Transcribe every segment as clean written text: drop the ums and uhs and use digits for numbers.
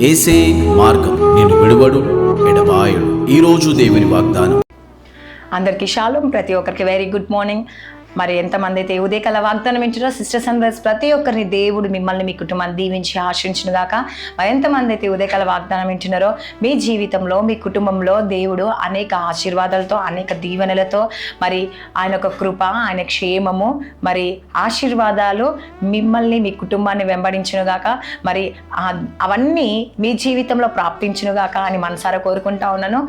ఏసే మార్గం నేను విడువడు ఎడబాయుడు. ఈరోజు దేవుని వాగ్దానం. అందరికీ షాలోమ్. ప్రతి ఒక్కరికి వెరీ గుడ్ మార్నింగ్. మరి ఎంతమంది అయితే ఉదయకాల వాగ్దానం వింటారో సిస్టర్స్ అండ్ బ్రదర్స్, ప్రతి ఒక్కరిని దేవుడు మిమ్మల్ని మీ కుటుంబాన్ని దీవించి ఆశించును గాక. మరి ఎంతమంది అయితే ఉదయకాల వాగ్దానం వింటున్నారో మీ జీవితంలో మీ కుటుంబంలో దేవుడు అనేక ఆశీర్వాదాలతో అనేక దీవెనలతో మరి ఆయన ఒక కృప, ఆయన క్షేమము, మరి ఆశీర్వాదాలు మిమ్మల్ని మీ కుటుంబాన్ని వెంబడించును గాక. మరి అవన్నీ మీ జీవితంలో ప్రాప్తించును గాక అని మనసారా కోరుకుంటా ఉన్నాను.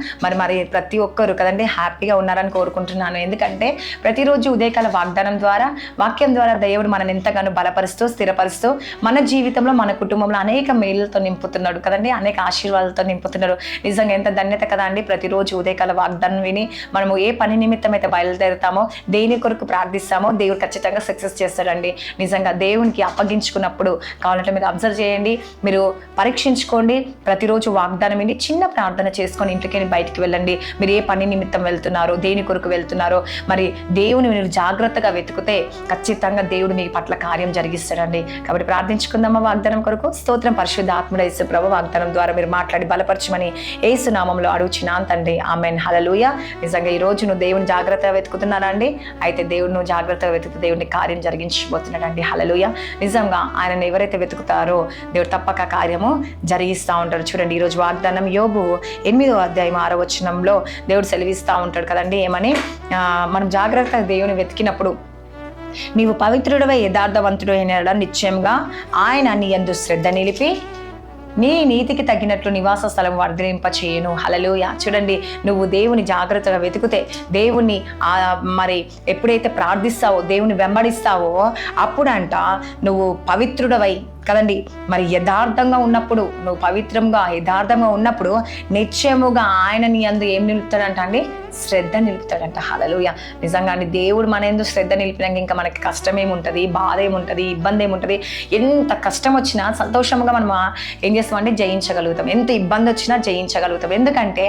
మరి ప్రతి ఒక్కరు కదండి హ్యాపీగా ఉన్నారని కోరుకుంటున్నాను. ఎందుకంటే ప్రతిరోజు ఉదయకాల వాగ్దానం ద్వారా, వాక్యం ద్వారా దేవుడు మనల్ని ఎంతగానో బలపరుస్తూ స్థిరపరుస్తూ మన జీవితంలో మన కుటుంబంలో అనేక మేలులతో నింపుతున్నాడు కదండి, అనేక ఆశీర్వాదాలతో నింపుతున్నాడు. నిజంగా ఎంత ధన్యత కదా అండి. ప్రతిరోజు ఉదయకాల వాగ్దానం విని మనము ఏ పని నిమిత్తం అయితే బయలుదేరుతామో, దేని కొరకు ప్రార్థిస్తామో దేవుడు ఖచ్చితంగా సక్సెస్ చేస్తాడండి. నిజంగా దేవునికి అప్పగించుకున్నప్పుడు కావాలంటే మీరు అబ్జర్వ్ చేయండి, మీరు పరీక్షించుకోండి. ప్రతిరోజు వాగ్దానం విని చిన్న ప్రార్థన చేసుకొని ఇంటికి బయటికి వెళ్ళండి. మీరు ఏ పని నిమిత్తం వెళ్తున్నారో, దేని కొరకు వెళ్తున్నారో, మరి దేవుని మీరు జాగ్రత్తగా వెతుకుతే ఖచ్చితంగా దేవుడు మీ పట్ల కార్యం జరిగిస్తాడండి. కాబట్టి ప్రార్థించుకుందామా వాగ్దానం కొరకు. స్తోత్రం. పరిశుద్ధ ఆత్ముడ యేసు ప్రభు, వాగ్దానం ద్వారా మీరు మాట్లాడి బలపరచమని యేసు నామంలో అడుగుచున్నాను తండ్రి. ఆమేన్. హల్లెలూయా. నిజంగా ఈ రోజు నువ్వు దేవుని జాగ్రత్తగా వెతుకుతున్నారా అండి? అయితే దేవుడు నువ్వు జాగ్రత్తగా వెతుకుతూ దేవుడిని కార్యం జరిగించబోతున్నాడండి. హల్లెలూయా. నిజంగా ఆయనను ఎవరైతే వెతుకుతారో దేవుడు తప్పక కార్యము జరిగిస్తూ ఉంటాడు. చూడండి, ఈరోజు వాగ్దానం యోబు 8వ అధ్యాయం 6వ వచనంలో దేవుడు సెలవిస్తూ ఉంటాడు కదండి. ఏమని? మనం జాగ్రత్తగా దేవుని వెతికినప్పుడు నీవు పవిత్రుడవై యథార్థవంతుడు అయిన నిశ్చయంగా ఆయన నీ యందు శ్రద్ధ నిలిపి నీ నీతికి తగినట్లు నివాస స్థలం వర్ధింప చేయను. హల్లెలూయా. చూడండి, నువ్వు దేవుని జాగ్రత్తగా వెతికితే, దేవుని మరి ఎప్పుడైతే ప్రార్థిస్తావో, దేవుని వెంబడిస్తావో అప్పుడంట నువ్వు పవిత్రుడవై కదండి, మరి యథార్థంగా ఉన్నప్పుడు, నువ్వు పవిత్రంగా యథార్థంగా ఉన్నప్పుడు నిశ్చయముగా ఆయన నీ అందు ఏం నిలుపుతాడంట అండి? శ్రద్ధ నిలుపుతాడంట. హల్లెలూయా. నిజంగా అండి, దేవుడు మన యందు శ్రద్ధ నిలిపినాక ఇంకా మనకి కష్టం ఏముంటుంది, బాధ ఏముంటుంది, ఇబ్బంది ఏముంటుంది? ఎంత కష్టం వచ్చినా సంతోషంగా మనం ఏం చేస్తామంటే జయించగలుగుతాం. ఎంత ఇబ్బంది వచ్చినా జయించగలుగుతాం. ఎందుకంటే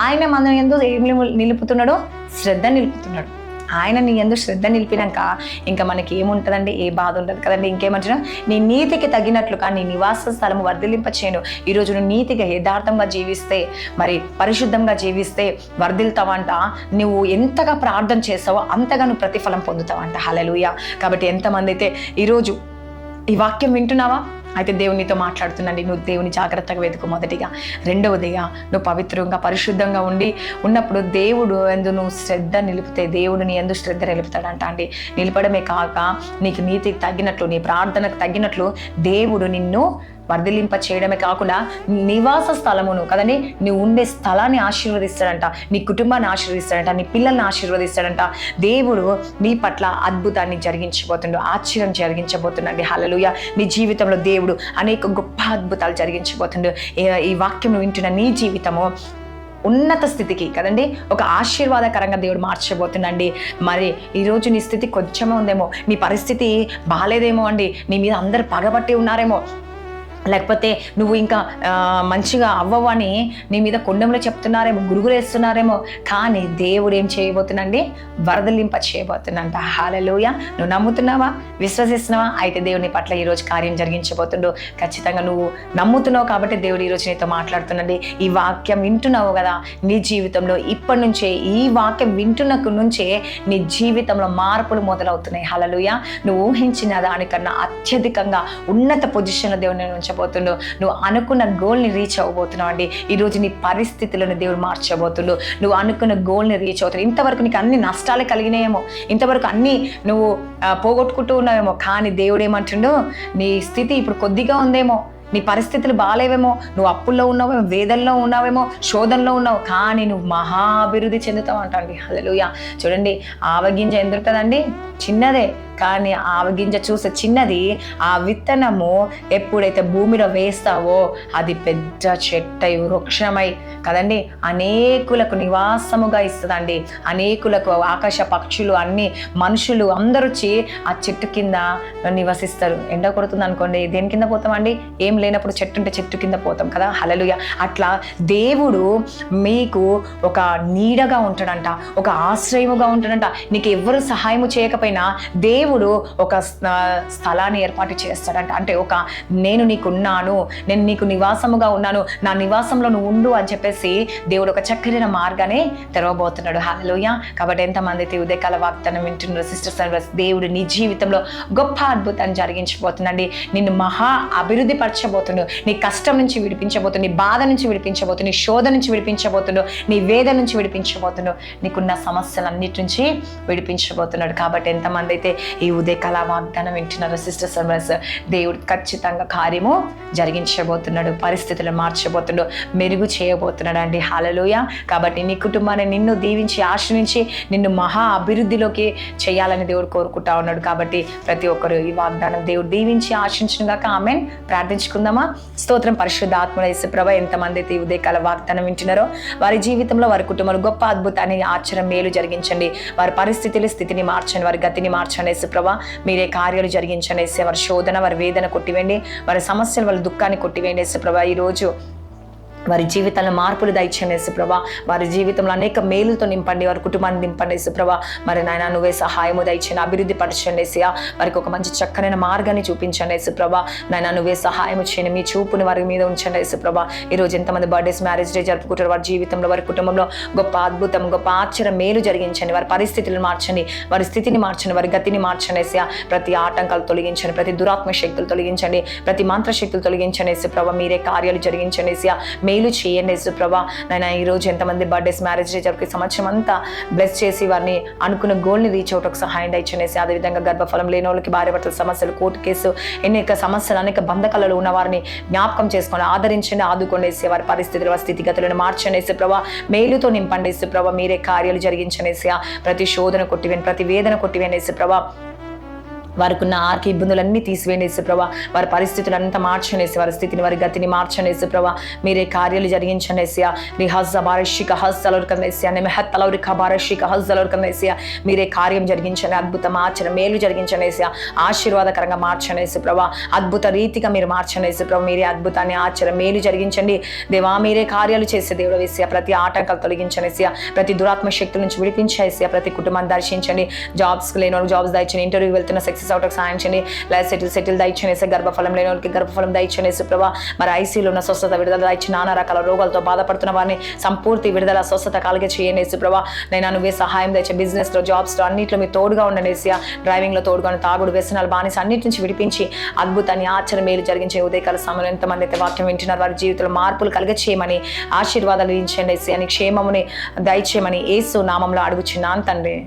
ఆయన మన యందు ఏం నిలుపుతున్నాడు? శ్రద్ధ నిలుపుతున్నాడు. ఆయన నీ యందు శ్రద్ధ నిలిపినాక ఇంకా మనకి ఏముంటుందండి? ఏ బాధ ఉండదు కదండి. ఇంకేమంటున్నా? నీ నీతికి తగినట్లుగా నీ నివాస స్థలము వర్ధిలింప చేయను. ఈరోజు నువ్వు నీతిగా యథార్థంగా జీవిస్తే, మరి పరిశుద్ధంగా జీవిస్తే వర్ధిల్తావంట. నువ్వు ఎంతగా ప్రార్థన చేస్తావో అంతగా నువ్వు ప్రతిఫలం పొందుతావంట. హల్లెలూయా. కాబట్టి ఎంతమంది అయితే ఈరోజు ఈ వాక్యం వింటున్నావా? అయితే దేవునితో మాట్లాడుతుండండి. నువ్వు దేవుని జాగ్రత్తగా వెతుకు మొదటిగా. రెండవదిగా నువ్వు పవిత్రంగా పరిశుద్ధంగా ఉన్నప్పుడు దేవుడు ఎందు నువ్వు శ్రద్ధ నిలిపితే దేవుడు నీ ఎందు శ్రద్ధ నిలుపుతాడంట అండి. నిలపడమే కాక నీకు నీతికి తగ్గినట్లు, నీ ప్రార్థనకు తగ్గినట్లు దేవుడు నిన్ను వర్ధిలింప చేయడమే కాకుండా నివాస స్థలమును కదండి, నువ్వు ఉండే స్థలాన్ని ఆశీర్వదిస్తాడంట, నీ కుటుంబాన్ని ఆశీర్వదిస్తాడంట, నీ పిల్లల్ని ఆశీర్వదిస్తాడంట. దేవుడు నీ పట్ల అద్భుతాన్ని జరిగించబోతుండు, ఆశ్చర్యం జరిగించబోతుండండి. హల్లెలూయా. నీ జీవితంలో దేవుడు అనేక గొప్ప అద్భుతాలు జరిగించబోతుండు. ఈ వాక్యం వింటున్న నీ జీవితము ఉన్నత స్థితికి కదండి, ఒక ఆశీర్వాదకరంగా దేవుడు మార్చబోతుండండి. మరి ఈరోజు నీ స్థితి కొంచెమే ఉందేమో, నీ పరిస్థితి బాగాలేదేమో అండి, నీ మీద అందరు పగబట్టి ఉన్నారేమో, లేకపోతే నువ్వు ఇంకా మంచిగా అవ్వవు అని నీ మీద కొండములు చెప్తున్నారేమో, గురుగులు వేస్తున్నారేమో, కానీ దేవుడు ఏం చేయబోతుందండి? వరదలింప చేయబోతుందంట. హల్లెలూయా. నువ్వు నమ్ముతున్నావా? విశ్వసిస్తున్నావా? అయితే దేవుని పట్ల ఈరోజు కార్యం జరిగించబోతుండు. ఖచ్చితంగా నువ్వు నమ్ముతున్నావు కాబట్టి దేవుడు ఈరోజు నీతో మాట్లాడుతుండండి. ఈ వాక్యం వింటున్నావు కదా, నీ జీవితంలో ఇప్పటి నుంచే, ఈ వాక్యం వింటున్న నుంచే నీ జీవితంలో మార్పులు మొదలవుతున్నాయి. హల్లెలూయా. నువ్వు ఊహించిన దానికన్నా అత్యధికంగా ఉన్నత పొజిషన్లో దేవుని ఉంచబోతుండు. నువ్వు అనుకున్న గోల్ని రీచ్ అవ్వబోతున్నావు అండి. ఈరోజు నీ పరిస్థితులను దేవుడు మార్చబోతుండు. నువ్వు అనుకున్న గోల్ని రీచ్ అవుతాడు. ఇంతవరకు నీకు అన్ని నష్టాలే కలిగినాయేమో, ఇంతవరకు అన్ని నువ్వు పోగొట్టుకుంటూ ఉన్నావేమో, కానీ దేవుడు ఏమంటుండు? నీ స్థితి ఇప్పుడు కొద్దిగా ఉందేమో, నీ పరిస్థితులు బాగాలేవేమో, నువ్వు అప్పుల్లో ఉన్నావేమో, వేదనలో ఉన్నావేమో, శోధనలో ఉన్నావు, కానీ నువ్వు మహాభివృద్ధి చెందుతావు అంటండి. హల్లెలూయా. చూడండి, ఆవగింజ ఎందుకుంటుందండి? చిన్నదే, కానీ ఆవగింజ చూసే చిన్నది, ఆ విత్తనము ఎప్పుడైతే భూమిలో వేస్తావో అది పెద్ద చెట్టై వృక్షమై కదండి అనేకులకు నివాసముగా ఇస్తుందండి. అనేకులకు ఆకాశ పక్షులు, అన్ని మనుషులు అందరూ వచ్చి ఆ చెట్టు కింద నివసిస్తారు. ఎండ కొడుతుంది అనుకోండి, దేని కింద పోతామండి? ఏం లేనప్పుడు చెట్టు ఉంటే చెట్టు కింద పోతాం కదా. హల్లెలూయా. అట్లా దేవుడు మీకు ఒక నీడగా ఉంటాడంట, ఒక ఆశ్రయముగా ఉంటాడంట. నీకు ఎవరు సహాయము చేయకపోయినా దేవుడు దేవుడు ఒక స్థలాన్ని ఏర్పాటు చేస్తాడంట. అంటే నేను నీకున్నాను, నేను నీకు నివాసముగా ఉన్నాను, నా నివాసంలో నువ్వు ఉండు అని చెప్పేసి దేవుడు ఒక చక్కని మార్గాన్ని తెరవబోతున్నాడు. హల్లెలూయా. కాబట్టి ఎంతమంది అయితే ఉదయకాల వాగ్దానం వింటున్నారు సిస్టర్స్ అండ్ బ్రదర్స్, దేవుడు నీ జీవితంలో గొప్ప అద్భుతాన్ని జరిగించబోతుందండి. నిన్ను మహా అభివృద్ధి పరచబోతుండు, నీ కష్టం నుంచి విడిపించబోతుండు, నీ బాధ నుంచి విడిపించబోతుండు, నీ శోధ నుంచి విడిపించబోతుండు, నీ వేద నుంచి విడిపించబోతుండు, నీకున్న సమస్యలన్నిటి నుంచి విడిపించబోతున్నాడు. కాబట్టి ఎంతమంది అయితే ఈ ఉదయకాల వాగ్దానం వింటున్నారు సిస్టర్స్ అండ్ బ్రదర్స్, దేవుడు ఖచ్చితంగా కార్యము జరిగించబోతున్నాడు, పరిస్థితులను మార్చబోతున్నాడు, మెరుగు చేయబోతున్నాడు అండి. హల్లెలూయా. కాబట్టి నీ కుటుంబాన్ని నిన్ను దీవించి ఆశ్రయించి నిన్ను మహా అభివృద్ధిలోకి చేయాలని దేవుడు కోరుకుంటా ఉన్నాడు. కాబట్టి ప్రతి ఒక్కరు ఈ వాగ్దానం దేవుడు దీవించి ఆశించుగాక. ఆమేన్. ప్రార్థించుకుందామా? స్తోత్రం పరిశుద్ధ ఆత్మల యేసుప్రభు, ఎంతమంది అయితే ఉదయకాల వాగ్దానం వింటున్నారో వారి జీవితంలో వారి కుటుంబంలో గొప్ప అద్భుతాన్ని ఆశ్చర్యం మేలు జరిగించండి. వారి పరిస్థితులు స్థితిని మార్చండి, వారి గతిని మార్చండి యేసుప్రభు. మీరే కార్యాలు జరిగించండి యేసు. వారి శోధన వారి వేదన కొట్టివేయండి, వారి సమస్యలు వాళ్ళ దుఃఖాన్ని కొట్టివేయండి యేసుప్రభు. ఈరోజు వారి జీవితంలో మార్పులు దయచేయండి యేసుప్రభా. వారి జీవితంలో అనేక మేలుతో నింపండి, వారి కుటుంబాన్ని నింపండి యేసుప్రభా. మరి నాయన నువ్వే సహాయము దయచేయండి, అభివృద్ధి పరచండి యేసయ్యా. వారికి ఒక మంచి చక్కనైన మార్గాన్ని చూపించండి యేసుప్రభా. నాయన నువ్వే సహాయం చేయండి, మీ చూపుని వారి మీద ఉంచండి యేసుప్రభా. ఈరోజు ఎంతమంది బర్త్డేస్ మ్యారేజ్ డే జరుపుకుంటారు, వారి జీవితంలో వారి కుటుంబంలో గొప్ప అద్భుతం గొప్ప ఆశ్చర్యం మేలు జరిగించండి, వారి పరిస్థితులను మార్చండి, వారి స్థితిని మార్చండి, వారి గతిని మార్చండి యేసయ్యా. ప్రతి ఆటంకాలు తొలగించండి, ప్రతి దురాత్మ శక్తులు తొలగించండి, ప్రతి మంత్ర శక్తులు తొలగించండి యేసుప్రభా. మీరే కార్యాలు జరిగించండి యేసయ్యా, మేలు చేయండి యేసుప్రభా. నాయన ఈరోజు ఎంతమంది బర్త్డేస్ మ్యారేజ్ డే జరుపుకునే సంవత్సరం అంతా బ్లెస్ చేసి వారిని అనుకున్న గోల్ని రీచ్ అవుట్ ఒక సహాయం దయచేసి, అదేవిధంగా గర్భఫలం లేని వాళ్ళకి, భార్య భర్తల సమస్యలు, కోర్టు కేసు, అనేక సమస్యలు, అనేక బంధకాలలో ఉన్న వారిని జ్ఞాపకం చేసుకొని ఆదరించండి, ఆదుకోండి యేసయ్యా. వారి పరిస్థితులు వారి స్థితిగతులను మార్చండి యేసుప్రభా, మేలుతో నింపండి యేసుప్రభా. మీరే కార్యాలు జరిగించండి యేసయ్యా. ప్రతి శోధన కొట్టివేయండి, ప్రతి వేదన కొట్టివేయండి యేసుప్రభా. వారికి ఉన్న ఆర్థిక ఇబ్బందులన్నీ తీసివేయండి యేసుప్రభా. వారి పరిస్థితులంతా మార్చండి యేసయ్యా, వారి స్థితిని వారి గతిని మార్చండి యేసుప్రభా. మీరే కార్యాలు జరిగించండి యేసయ్యా. రిహజ్జ బారషిక హజ్జలౌర్కం యేసయ్యా, నెమహత్తలౌరిక బారషిక హజ్జలౌర్కం యేసయ్యా. మీరే కార్యం జరిగించండి, అద్భుతం ఆచరణ మేలు జరిగించండి యేసయ్యా. ఆశీర్వాదకరంగా మార్చండి యేసుప్రభా. అద్భుత రీతిగా మీరు మార్చండి యేసుప్రభా. మీరే అద్భుతాన్ని ఆచరణ మేలు జరిగించండి దేవా. మీరే కార్యాలు చేసే దేవుడు యేసయ్యా. ప్రతి ఆటంకాలు తొలగించండి యేసయ్యా, ప్రతి దురాత్మ శక్తుల నుంచి విడిపించే యేసయ్యా. ప్రతి కుటుంబాన్ని దర్శించండి, జాబ్స్ లేని వాళ్ళకి జాబ్స్ దయచండి, ఇంటర్వ్యూకి వెళ్తున్న సక్సెస్ అవుటకు సాయం చేయండి, లైఫ్ సెటిల్ దయచేసి, గర్భఫలం లేని వాళ్ళకి గర్భఫలం దయచేయండి యేసుప్రభా. మరి ఐసీలో ఉన్న స్వస్థత విడుదల దయచి, నానా రకాల రోగాలతో బాధపడుతున్న వారిని సంపూర్తి విడుదల స్వస్థత కలిగే చేయండి యేసుప్రభా. నేను నువ్వే సహాయం దయచే, బిజినెస్ లో జాబ్స్ లో అన్నింటిలో మీరు తోడుగా ఉండండి యేసయ్యా. డ్రైవింగ్ లో తోడుగా, తాగుడు వ్యసనాలు బానిస అన్నిటి నుంచి విడిపించి అద్భుతాన్ని ఆచరణ మేలు జరిగించే ఉదయకాల సమయంలో ఎంతమంది అయితే వాక్యం వింటున్నారు వారి జీవితంలో మార్పులు కలిగ చేయమని, ఆశీర్వాదాలు ఇచ్చేయండి యేసయ్యా. క్షేమముని దయచేయమని యేసు నామంలో అడుగుచున్నాను తండ్రి.